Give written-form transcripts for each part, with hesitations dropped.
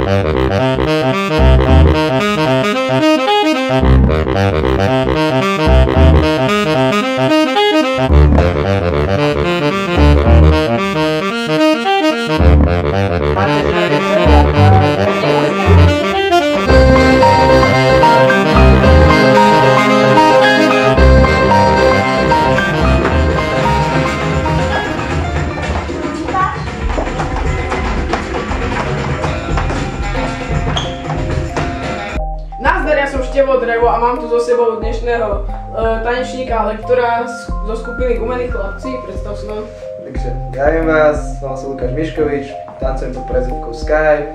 Ja som Števo Drevo a mám tu so sebou dnešného tanečníka, lektora zo skupiny Gumený chlapci. Predstav sa nám. Takže zdravím vás, volám sa Lukáš Miškovič, tancujem pod prezývkou Sky,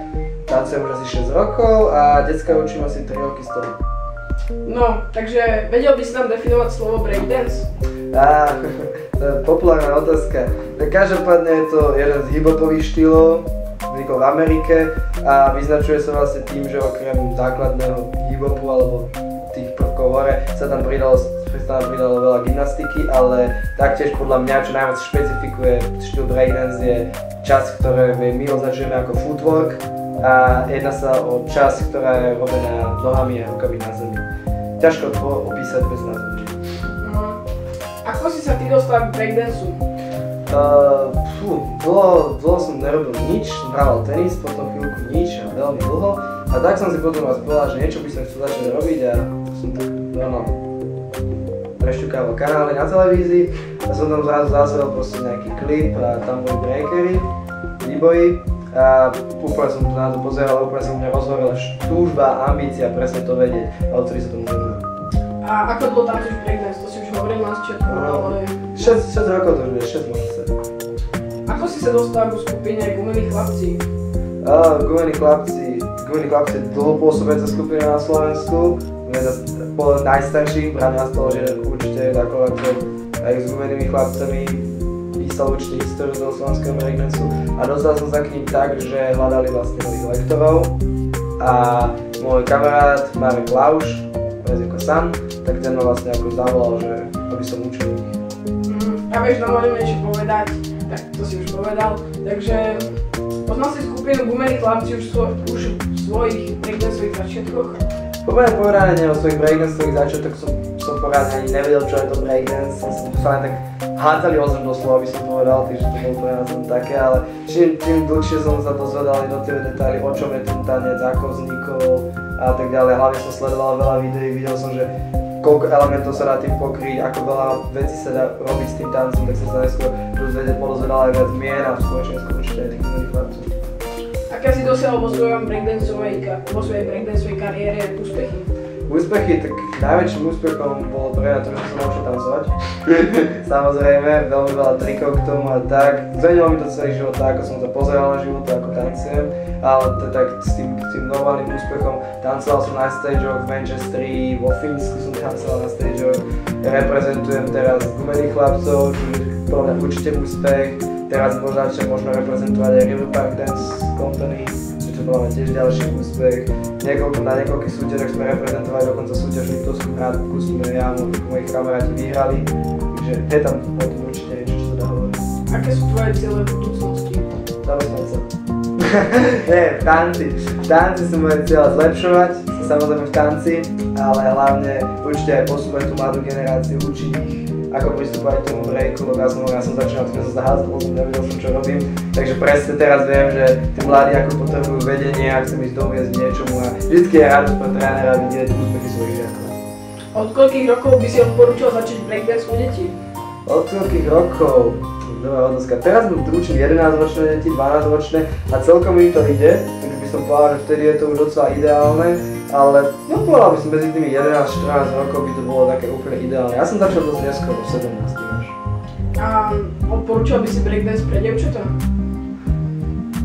tancujem už asi 6 rokov a decka učím asi 3 roky z toho. No, takže vedel by si nám definovať slovo breakdance? To je populárna otázka. Tak každopádne je to jeden z hip-hopových štýlov, vznikol v Amerike a vyznačuje sa vlastne tým, že okrem základného hip-hopu alebo tých prvkov hore sa tam pridalo veľa gymnastiky, ale taktiež podľa mňa, čo najviac špecifikuje štýl breakdance, je časť, ktoré my označujeme ako footwork a jedná sa o časť, ktorá je robená nohami a rukami na zemi. Ťažko to opísať bez názvu. Ako si sa ty dostal k breakdanceu? Dlho som nerobil nič, som hrával tenis, potom chvíľku nič a veľmi dlho a tak som si potom raz povedal, že niečo by som chcel začať robiť a som tak prešťukával kanály na televízii a som tam zrazu zazrel proste nejaký klip a tam boli breakery, b-boyi a úplne som na to pozeral, úplne som mňa rozhorila túžba, ambícia presne to vedieť a odtedy sa tomu venujem. A ako dlho tancuješ breakdance? To si už hovoril na začiatku, ale... 6 rokov to už je, 6 možno sa. Ako si sa dostal ku skupine Gumení chlapci? Gumení chlapci je dlho pôsobiaca skupina na Slovensku. Bol najstarší, brat nás toho, že určite taková, aj s Gumenými chlapcami písal určite históriu toho slovenského breakdanceu a dostal som sa k ním tak, že hľadali vlastne nových lektorov a môj kamarát Marek Lauš, prezývka San, tak ten ma vlastne ako zavolal, že aby som učil ich. A vieš nám o niečo povedať, tak to si už povedal, takže poznal si skupinu Gumení chlapci už v svojich breakdanceových začiatkoch? Poviem povedané, o svojich breakdanceových začiatkoch som poradne ani nevedel, čo je to breakdance, som sa len tak hádzali o zem doslova, by som povedal, takže to bolo pre nás také, ale čím dlhšie som sa dozvedal jednotlivé detaily, o čom je ten tanec, ako vznikol a tak ďalej, hlavne som sledoval veľa videí, videl som, že koľko elementov sa dá tým pokryť, ako veľa vecí sa dá robiť s tým tancom, tak som sa neskôr podozvedal aj viac mien a skôr určite aj tých Gumených chlapcov. Aké si dosiahol vo svojej breakdanceovej kariére úspechy? Úspechy, tak najväčším úspechom bolo pre mňa to, že som sa naučil tancovať. Samozrejme, veľmi veľa trikov k tomu a tak. Zmenilo mi to celý život, ako som sa pozeral na život, ako tancujem. Ale tak s tým normálnym úspechom tancoval som na stageoch v Manchesteri, vo Fínsku som tancoval na stageoch. Reprezentujem teraz Gumených chlapcov, čo je podľa mňa určite úspech. Teraz možno reprezentovať aj River Park Dance Company, čo je podľa mňa tiež ďalší úspech. Na niekoľkých súťažach sme reprezentovali, dokonca súťaž Liptovskú Hrádku sme ja a moji kamaráti vyhrali, takže je tam o tom určite niečo, čo sa dá hovoriť. Aké sú tvoje ciele v budúcnosti? Zamestnať sa. Nie, v tanci. V tanci sú moje cieľe zlepšovať, samozrejme v tanci, ale hlavne určite aj posúvať tú mladú generáciu, učiť ich, ako pristupovať k tomu breaku, lebo ja som začínal, keď som zahádzal, nevedel som, čo robím. Takže presne teraz viem, že tí mladí ako potrebujú vedenie a chcem ísť doviesť niečomu a vždycky je rád pre trénera vidieť úspechy svojich žiakov. Od koľkých rokov by si odporúčal začať breakdance u detí? Od koľkých rokov? Dobrá otázka. Teraz učím 11-ročné deti, 12-ročné a celkom im to ide, takže by som povedal, že vtedy je to už docela ideálne, ale povedal by som medzi tými 11-14 rokov by to bolo také úplne ideálne. Ja som začal dosť neskoro, 17 až. A odporúčal by si breakdance pre dievčatá?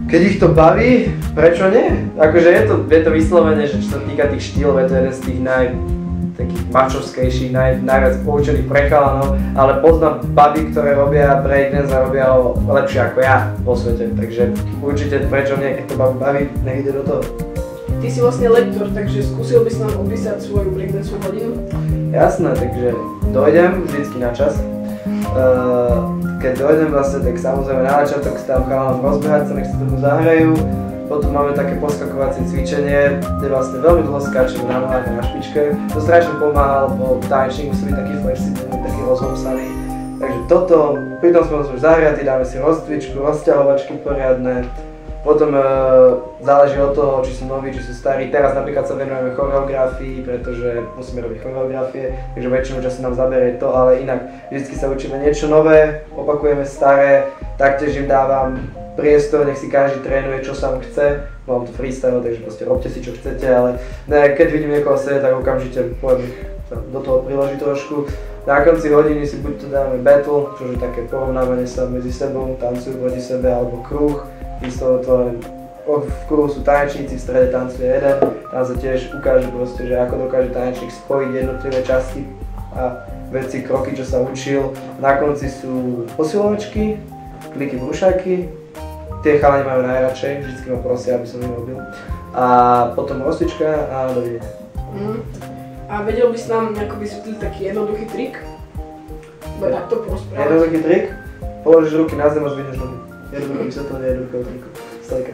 Keď ich to baví, prečo nie? Akože je to vyslovene, že čo sa týka tých štýlov, je to jeden z tých takých mačovskejších, najviac poučených pre chalanov, ale poznám baby, ktoré robia breakdance a robia ho lepšie ako ja vo svete, takže určite prečo nie, keď to baví, nech ide do toho. Ty si vlastne lektor, takže skúsil by si nám opísať svoju breakdanceovú hodinu? Jasné, takže dojdem vždycky na čas. Keď dojdem vlastne, tak samozrejme na začiatok stávam chalanom rozbehať sa, nech sa tomu zahrajú. Potom máme také poskakovacie cvičenie, kde vlastne veľmi dlho skáčeme na nohách a na špičke. To strašne pomáha, lebo tanečník musí byť taký flexibilný, taký rozhopsaný. Takže toto, pritom sme už zahriatí, dáme si rozcvičku, rozťahovačky poriadne. Potom záleží od toho, či sú noví, či sú starí. Teraz napríklad sa venujeme choreografii, pretože musíme robiť choreografie, takže väčšinu času nám zaberie to, ale inak vždy sa učíme niečo nové, opakujeme staré, taktiež im dávam priestor, nech si každý trénuje, čo sám chce. Mám to freestyle, takže proste robte si, čo chcete, ale ne, keď vidím niekoho sedieť, tak okamžite poviem, do toho priložiť trošku. Na konci hodiny si buď to dáme battle, čo je také porovnávanie sa medzi sebou, tancujú proti sebe, alebo kruh. V kruhu sú tanečníci, v strede tancuje jeden, tam sa tiež ukáže proste, že ako dokáže tanečník spojiť jednotlivé časti a veci, kroky, čo sa učil. Na konci sú posilovačky, kliky, brúšaky, tie chalani majú najradšej, vždycky ma prosia, aby som ich robil. A potom rozcvička a dovidenia. A vedel by si nám nejako vysvetliť taký jednoduchý trik? Takto porozprávať. Jednoduchý trik? Položíš ruky na zem a zdvihneš nohy. Jednoduché vysvetlenie jednoduchého triku. Stojka.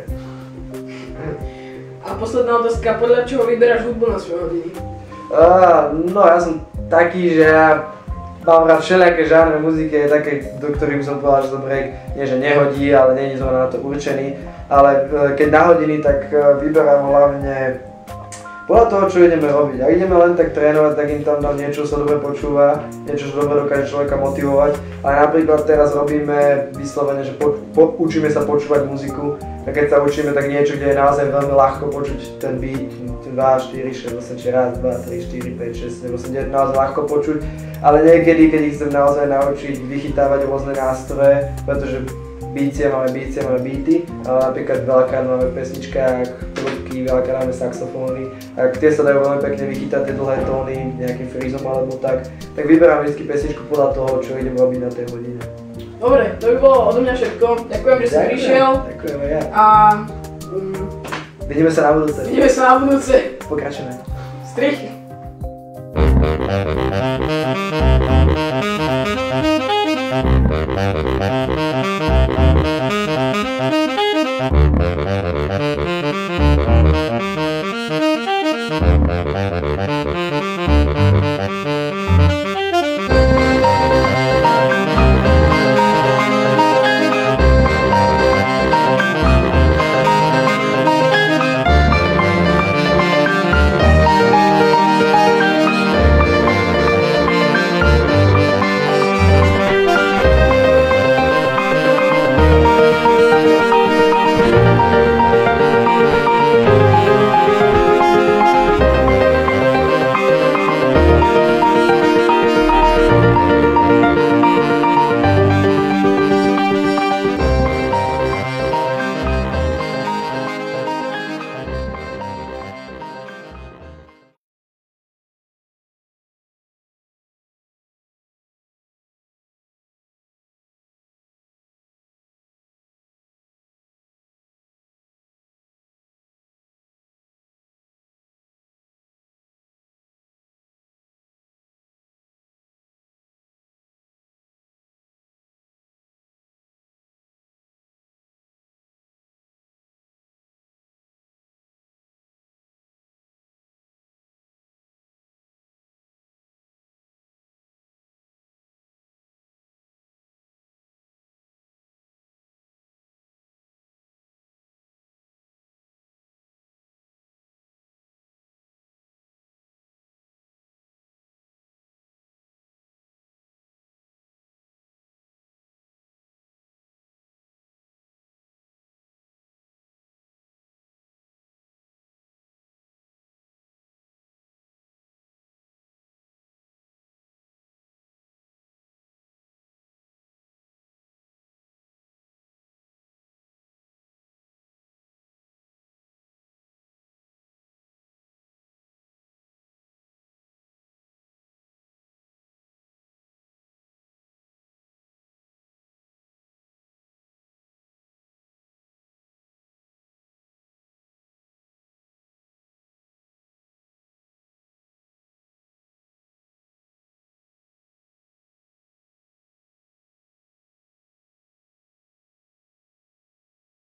A posledná otázka, podľa čoho vyberáš hudbu na svoje hodiny? No ja som taký, že ja mám rád všelijaké žánre muziky, je také, do ktorých by som povedal, že to break nie že nehodí, ale nie je zrovna na to určený. Ale keď na hodiny, tak vyberám hlavne podľa toho, čo ideme robiť. Ak ideme len tak trénovať, tak im tam dám niečo, sa dobre počúva, niečo, čo dobre dokáže človeka motivovať. Ale napríklad teraz robíme vyslovene, že učíme sa počúvať muziku. A keď sa učíme, tak niečo, kde je naozaj veľmi ľahko počuť ten beat, 2, 4, 6, 8, či raz, 2, 3, 4, 5, 6, 7, 8, 9, naozaj ľahko počuť. Ale niekedy, keď ich chcem naozaj naučiť vychytávať rôzne nástroje, pretože máme beaty, ale napríklad veľakrát máme v pesničkách trubky, veľakrát máme saxofóny. A tie sa dajú veľmi pekne vychytať, tie dlhé tóny, nejakým frízom alebo tak vyberám vždy pesničku podľa toho, čo idem robiť na tej hodine. Dobre, to by bolo odo mňa všetko. Ďakujem, že si prišiel. Ďakujem aj ja. A vidíme sa na budúce. Pokračujeme. Pokračujeme. Strich.